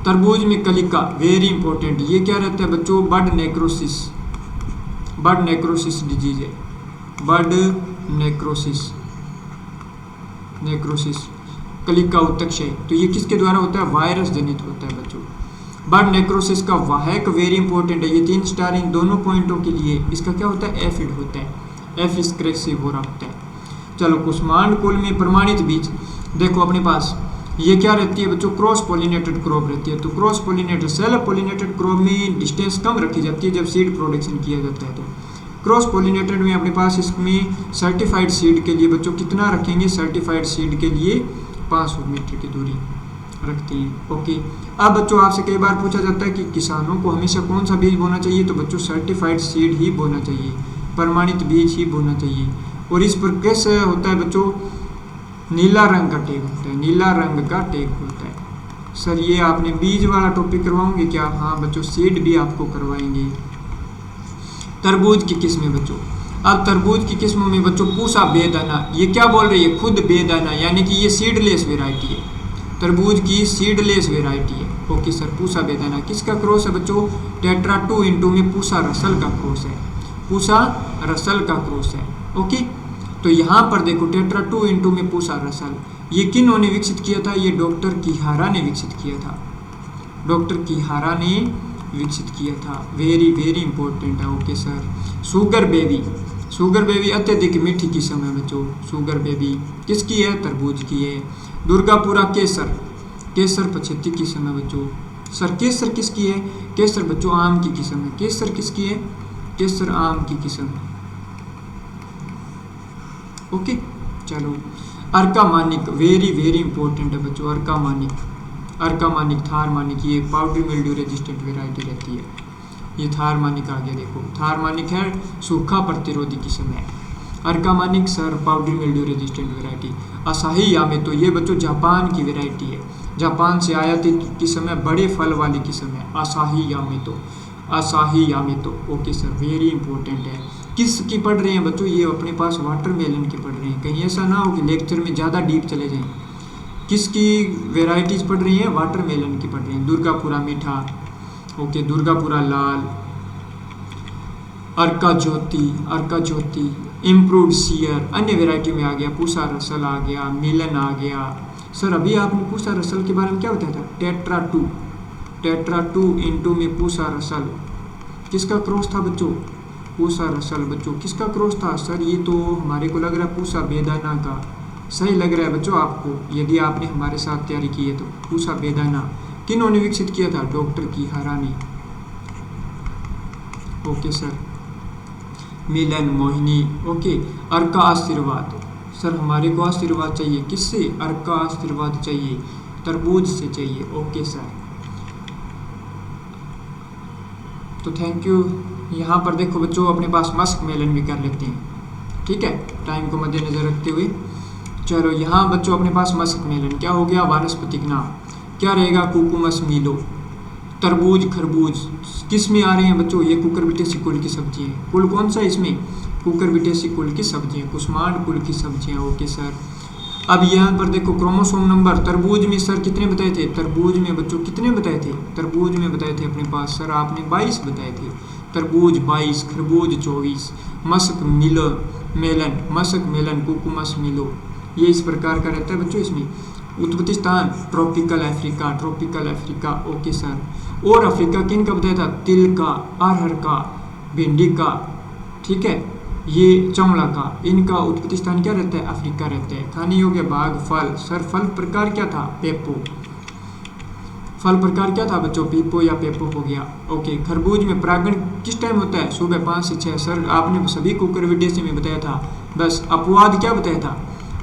तरबूज में कलिका, वेरी इंपॉर्टेंट, ये क्या रहता है बच्चों, बड नेक्रोसिस, बड नेक्रोसिस डिजीज है, बड नेक्रोसिस, नेक्रोसिस कलिका उत्तक्षय, तो ये किसके द्वारा होता है, वायरस जनित होता है बच्चों। बड नेक्रोसिस का वाहक वेरी इंपॉर्टेंट है, ये 3 स्टार इन दोनों पॉइंटों के लिए। इसका क्या होता है, एफिड होता है, एफिस क्रेसिव हो रहा होता है। चलो कुष्मांड कुल में प्रमाणित बीज देखो अपने पास, ये क्या रहती है बच्चों, क्रॉस पोलिनेटेड क्रॉप रहती है। तो cross pollinated, self pollinated crop में डिस्टेंस कम रखी जाती है जब सीड प्रोडक्शन किया जाता है। तो क्रॉस पोलिनेटेड में अपने पास इसमें सर्टिफाइड सीड के लिए बच्चों कितना रखेंगे, सर्टिफाइड सीड के लिए 500 मीटर की दूरी रखते हैं। ओके। अब बच्चों आपसे कई बार पूछा जाता है कि किसानों को हमेशा कौन सा बीज बोना चाहिए, तो बच्चों सर्टिफाइड सीड ही बोना चाहिए, प्रमाणित बीज ही बोना चाहिए। और इस पर कैसे होता है बच्चों, नीला रंग का टैग होता है, नीला रंग का टैग होता है। सर ये आपने बीज वाला टॉपिक करवाओगे क्या, हाँ बच्चों सीड भी आपको करवाएंगे। तरबूज की किस्में बच्चों, अब तरबूज की किस्मों में बच्चों पूसा बेदाना, ये क्या बोल रही है, खुद बेदाना, यानी कि ये सीडलेस वेराइटी है, तरबूज की सीडलेस वेराइटी है। Okay sir. पूसा बेदाना किसका क्रॉस है बच्चों, टेट्रा 2 में पूसा रसल का क्रॉस है, पूसा रसल का क्रॉस है। ओके। तो यहाँ पर देखो टेट्रा 2 में पूसा रसल, ये किन्होंने विकसित किया था, ये डॉक्टर किहारा ने विकसित किया था, डॉक्टर किहारा ने विकसित किया था। वेरी वेरी इंपॉर्टेंट है। Okay sir. Sugar baby, sugar baby अत्यधिक मीठी किस्म है बच्चों, शुगर बेबी किसकी है, तरबूज की है। दुर्गापुरा केसर, केसर 75 किस्म है बच्चों। सर केसर किसकी है, केसर बच्चों आम की किस्म है, केसर किसकी है, केसर आम की किस्म है। ओके। चलो अर्का मानिक, वेरी वेरी इंपॉर्टेंट है बच्चों, अर्का मानिक, अर्का मानिक, थार मानिक, ये पाउडरी मिल्ड्यू रेजिस्टेंट वेराइटी रहती है। ये थार मानिक आ गया, देखो थार मानिक है सूखा प्रतिरोधी किस्म है। Arka Manik sir powdery mildew resistant variety. Asahi Yamato, ये बच्चों जापान की वेराइटी है, जापान से आयातित किस्म है, बड़े फल वाली किस्म है, असाही यामेतो, असाही यामेतो। ओके सर, वेरी इंपॉर्टेंट है। किसकी पढ़ रहे हैं बच्चों, ये अपने पास वाटरमेलन की पढ़ रहे हैं, कहीं ऐसा ना हो कि लेक्चर में ज़्यादा डीप चले जाएं। किसकी वेराइटीज़ पढ़ रही हैं, वाटरमेलन की पढ़ रही हैं। दुर्गापुरा मीठा, ओके, दुर्गापुरा लाल, अर्का ज्योति, अर्का ज्योति, इम्प्रूव्ड सीयर, अन्य वेराइटी में आ गया, पूसा रसल आ गया, मिलन आ गया। सर अभी आपने पूसा रसल के बारे में क्या बताया था, टेट्रा 2, टेट्रा 2 में पूसा रसल किसका क्रॉस था बच्चों, पूसा रसल बच्चों किसका क्रॉस था सर? ये तो हमारे को लग रहा है पूसा बेदाना का। सही लग रहा है बच्चों आपको, यदि आपने हमारे साथ तैयारी की है तो। पूसा बेदाना किन्होंने विकसित किया था? डॉक्टर किहारा ने। Okay sir. Milan Mohini. Okay. Arka Ashirwad sir, हमारे को आशीर्वाद चाहिए किससे? अर्का आशीर्वाद चाहिए, तरबूज से चाहिए। ओके सर, तो थैंक यू। यहाँ पर देखो बच्चों अपने पास मस्क मेलन भी कर लेते हैं, ठीक है, टाइम को मद्देनजर रखते हुए। चलो यहाँ बच्चों अपने पास मस्क मेलन क्या हो गया? वानस्पतिक नाम क्या रहेगा? कुकुमस मीलो। तरबूज खरबूज किस में आ रहे हैं बच्चों? ये कुकुरबिटेसी कुल की सब्जी है। कुल कौन सा है इसमें? कुकुरबिटेसी कुल की सब्जियां, कुस्मांड कुल की सब्जियां। Okay sir. अब यहाँ पर देखो क्रोमोसोम नंबर तरबूज में सर कितने बताए थे? तरबूज में बच्चों कितने बताए थे? तरबूज में बताए थे अपने पास सर आपने 22 बताए थे। तरबूज 22, खरबूज 24, मस्क मिलो मेलन, मस्क मेलन कुकुमस मिलो, ये इस प्रकार का रहता है बच्चों। इसमें उत्पत्ति स्थान tropical Africa, tropical Africa. Okay sir. और अफ्रीका किन का बताया था? तिल का, अरहर का, भिंडी का, ठीक है, ये चौला का, इनका उत्पत्ति स्थान क्या रहता है? अफ्रीका रहता है। खाने योग्य भाग फल सर, फल प्रकार क्या था? पेपो। फल प्रकार क्या था बच्चों? पीपो या पेपो हो गया। ओके। खरबूज में परागण किस टाइम होता है? सुबह 5 से 6 सर आपने सभी कुकुरबिटेसी में बताया था। बस अपवाद क्या बताया था?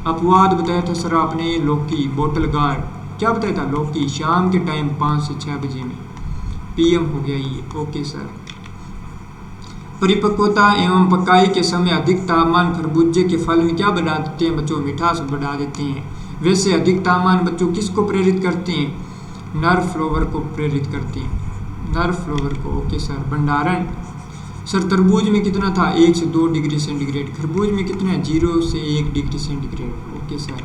अपवाद बताया था सर आपने लौकी, बोटल गार्ड क्या बताया था? लौकी शाम के टाइम 5 से 6 बजे में, पीएम हो गया ये। Okay sir. परिपक्वता एवं पकाई के समय अधिक तापमान खरबूजे के फल में क्या बढ़ा देते हैं बच्चों? मिठास बढ़ा देते हैं। वैसे अधिक तापमान बच्चों किसको प्रेरित करते हैं? नर फ्लोवर को प्रेरित करते हैं, नर फ्लोवर को। Okay sir. भंडारण सर तरबूज में कितना था? 1 से 2 डिग्री सेंटीग्रेड। खरबूज में कितना है? 0 से 1 डिग्री सेंटीग्रेड। Okay sir.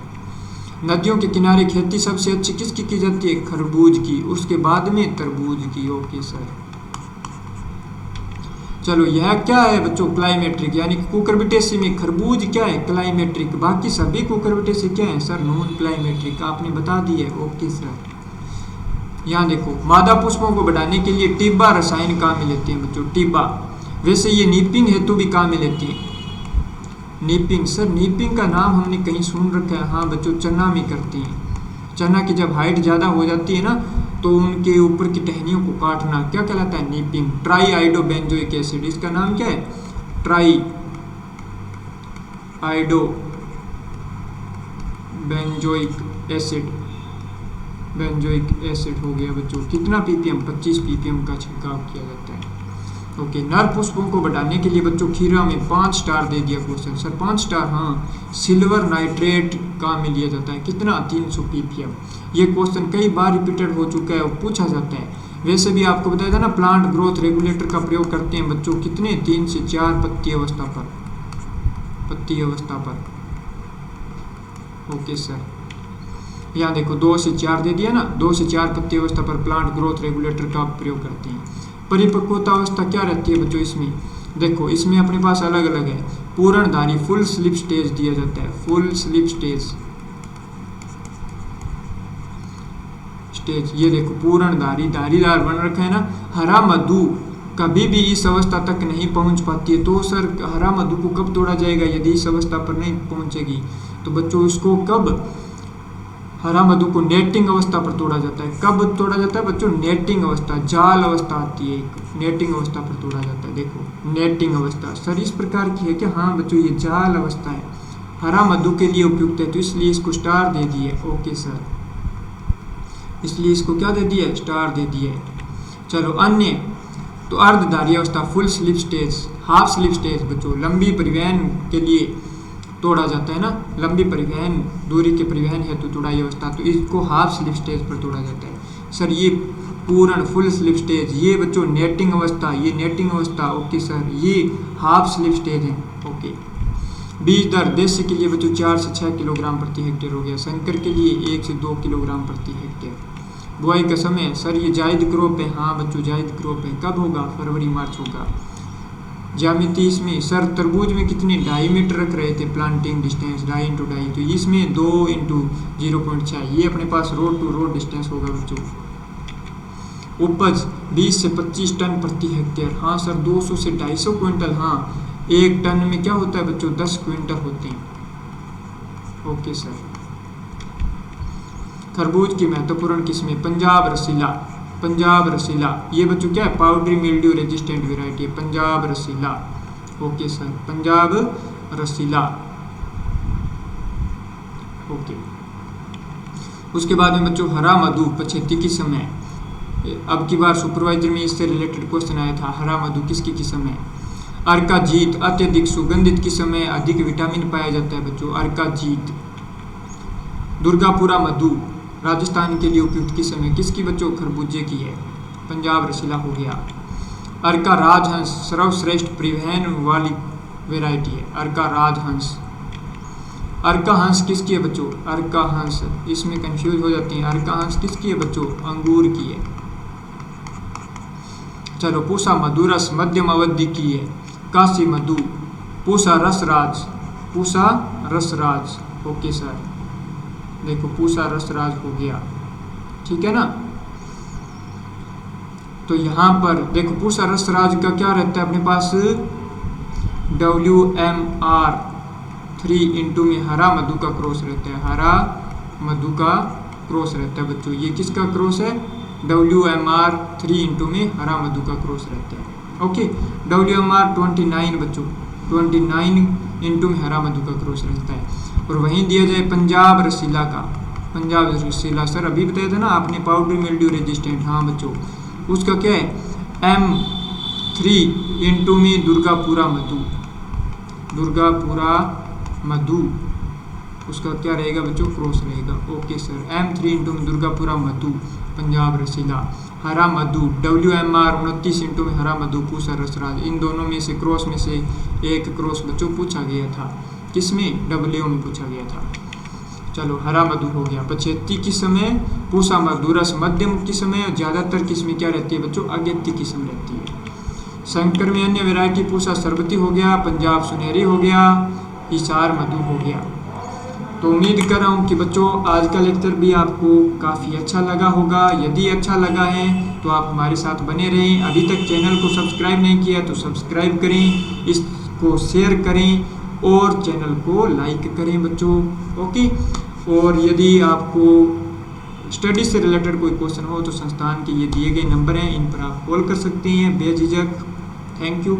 नदियों के किनारे खेती सबसे अच्छी किसकी की जाती है? खरबूज की, उसके बाद में तरबूज की। Okay sir. चलो यह क्या है बच्चों? क्लाइमेट्रिक, यानी कुकुरबिटेसी में खरबूज क्या है? क्लाइमेट्रिक। बाकी सभी कुकुरबिटेसी क्या है सर? Non climacteric. आपने बता दी है। Okay sir. यहाँ देखो मादा पुष्पों को बढ़ाने के लिए टिब्बा रसायन काम में लेते हैं बच्चों, टिब्बा। वैसे ये नीपिंग हेतु भी काम में लेती है। नीपिंग सर, नीपिंग का नाम हमने कहीं सुन रखा है। हाँ बच्चों, चना में करते हैं। चना की जब हाइट ज़्यादा हो जाती है ना, तो उनके ऊपर की टहनियों को काटना क्या कहलाता है? नीपिंग। ट्राई आइडो बेंजोइक एसिड, इसका नाम क्या है? Try आइडो benzoic acid, benzoic acid हो गया बच्चों। कितना पीपीएम? 25 पीपीएम का छिड़काव किया जाता है। ओके। नर पुष्पों को बढ़ाने के लिए बच्चों खीरा में 5 स्टार दे दिया क्वेश्चन सर। 5 स्टार। हाँ, सिल्वर नाइट्रेट काम में लिया जाता है। कितना? 300 पीपीएम। ये क्वेश्चन कई बार रिपीटेड हो चुका है और पूछा जाता है। वैसे भी आपको बताया था ना, प्लांट ग्रोथ रेगुलेटर का प्रयोग करते हैं बच्चों कितने? 3 से 4 पत्ती अवस्था पर, पत्ती अवस्था पर। Okay sir. यहाँ देखो 2 से 4 दे दिया ना, 2 से 4 पत्ती अवस्था पर प्लांट ग्रोथ रेगुलेटर का प्रयोग करते हैं। परिपक्वता अवस्था क्या रहती है बच्चों इसमें? देखो इसमें अपने पास अलग अलग है। पूर्णधारी फुल स्लिप स्टेज दिया जाता है, फुल स्लिप स्टेज। ये देखो पूर्णधारी, धारीदार बन रखा है ना। हरा मधु कभी भी इस अवस्था तक नहीं पहुंच पाती है, तो सर हरा मधु को कब तोड़ा जाएगा? यदि इस अवस्था पर नहीं पहुंचेगी तो बच्चों इसको कब? हरा मधु को नेटिंग अवस्था पर तोड़ा जाता है। कब तोड़ा जाता है बच्चों? नेटिंग अवस्था, जाल अवस्था आती है, एक नेटिंग अवस्था पर तोड़ा जाता है। देखो नेटिंग अवस्था सर इस प्रकार की है कि हाँ बच्चों ये जाल अवस्था है, हरा मधु के लिए उपयुक्त है, तो इसलिए इसको स्टार दे दिए। ओके सर, इसलिए इसको क्या दे दिया? स्टार दे दिए। चलो अन्य, तो अर्धधारी अवस्था full slip stage, half slip stage बच्चों लंबी परिवहन के लिए तोड़ा जाता है ना, लंबी परिवहन दूरी के परिवहन हेतु तोड़ाई अवस्था, तो इसको हाफ स्लिप स्टेज पर तोड़ा जाता है। सर ये पूर्ण फुल स्लिप स्टेज, ये बच्चों नेटिंग अवस्था, ये नेटिंग अवस्था। ओके सर, ये हाफ स्लिप स्टेज है। ओके। बीज दर देशी के लिए बच्चों 4 से 6 किलोग्राम प्रति हेक्टेयर हो गया, संकर के लिए 1 से 2 किलोग्राम प्रति हेक्टेयर। बुआई का समय सर ये जायद क्रॉप है। हाँ बच्चों जायद क्रॉप है। कब होगा? फरवरी मार्च होगा। ज्यामिति इसमें सर तरबूज में कितने? 2.5 मीटर रख रहे थे प्लांटिंग डिस्टेंस, 2.5 × 2.5, तो इसमें 2 × 0.6, ये अपने पास रोड टू रोड डिस्टेंस होगा बच्चों। उपज 20 से 25 टन प्रति हेक्टेयर। हाँ सर 200 से 250 क्विंटल। हाँ 1 टन में क्या होता है बच्चों 10 क्विंटल होते हैं। Okay sir. खरबूज की महत्वपूर्ण किस्में पंजाब रसीला। पंजाब रसीला ये बच्चों क्या है पाउडरी मिल्ड्यू रेजिस्टेंट वेराइटी है पंजाब रसीला। ओके सर पंजाब रसीला। ओके उसके बाद में बच्चों हरा मधु पछेती किस्म है। अब की बार सुपरवाइजर में इससे रिलेटेड क्वेश्चन आया था। हरा मधु किसकी किस्म है? अर्का जीत अत्यधिक सुगंधित किस्म है, अधिक विटामिन पाया जाता है बच्चों अर्का जीत। दुर्गापुरा मधु राजस्थान के लिए उपयुक्त किस्म है, किसकी बच्चों खरबूजे की है पंजाब रसीला हो गया। अर्का राजहंस सर्वश्रेष्ठ परिवहन वाली वेराइटी है अर्का राजहंस। अर्का हंस किसकी है बच्चों? अर्का हंस इसमें कंफ्यूज हो जाती हैं। अर्का हंस किसकी है बच्चों? अंगूर की है। चलो पूसा मधुरस मध्यम अवधि की है काशी मधु। पूसा रसराज पूसा रसराज। ओके सर देखो पूसा रसराज हो गया ठीक है ना। तो यहाँ पर देखो पूसा रसराज का क्या रहता है अपने पास WMR 3 में हरा मधु का क्रॉस रहता है। हरा मधु का क्रॉस रहता है बच्चों। ये किसका क्रॉस है? WMR 3 में हरा मधु का क्रॉस रहता है। ओके WMR 29 बच्चों 29 में हरा मधु का क्रॉस रहता है। और वहीं दिया जाए पंजाब रसीला का। पंजाब रसीला सर अभी बताया था ना आपने पाउडरी मिल्ड्यू रेजिस्टेंट। हाँ बच्चों उसका क्या है M3 में दुर्गापुरा मधु। दुर्गापुरा मधु उसका क्या रहेगा बच्चों? क्रॉस रहेगा। ओके सर M3 में दुर्गापुरा मधु पंजाब रसीला। हरा मधु WMR 29 में हरा मधु पूसा रसराज। इन दोनों में से क्रॉस में से एक क्रॉस बच्चों पूछा गया था। किसमें? WO में पूछा गया था। चलो हरा मधु हो गया। पछेती किस्म है पूसा मधुरस मध्यम किस्म है। ज़्यादातर किस्में क्या रहती है बच्चों? अगेती किस्म रहती है। शंकर में अन्य वैरायटी पूसा सरबती हो गया, पंजाब सुनहरी हो गया, हिसार मधु हो गया। तो उम्मीद कर रहा हूँ कि बच्चों आज का लेक्चर भी आपको काफ़ी अच्छा लगा होगा। यदि अच्छा लगा है तो आप हमारे साथ बने रहें। अभी तक चैनल को सब्सक्राइब नहीं किया तो सब्सक्राइब करें, इसको शेयर करें और चैनल को लाइक करें बच्चों। ओके और यदि आपको स्टडी से रिलेटेड कोई क्वेश्चन हो तो संस्थान के ये दिए गए नंबर हैं, इन पर आप कॉल कर सकते हैं बेझिझक। Thank you.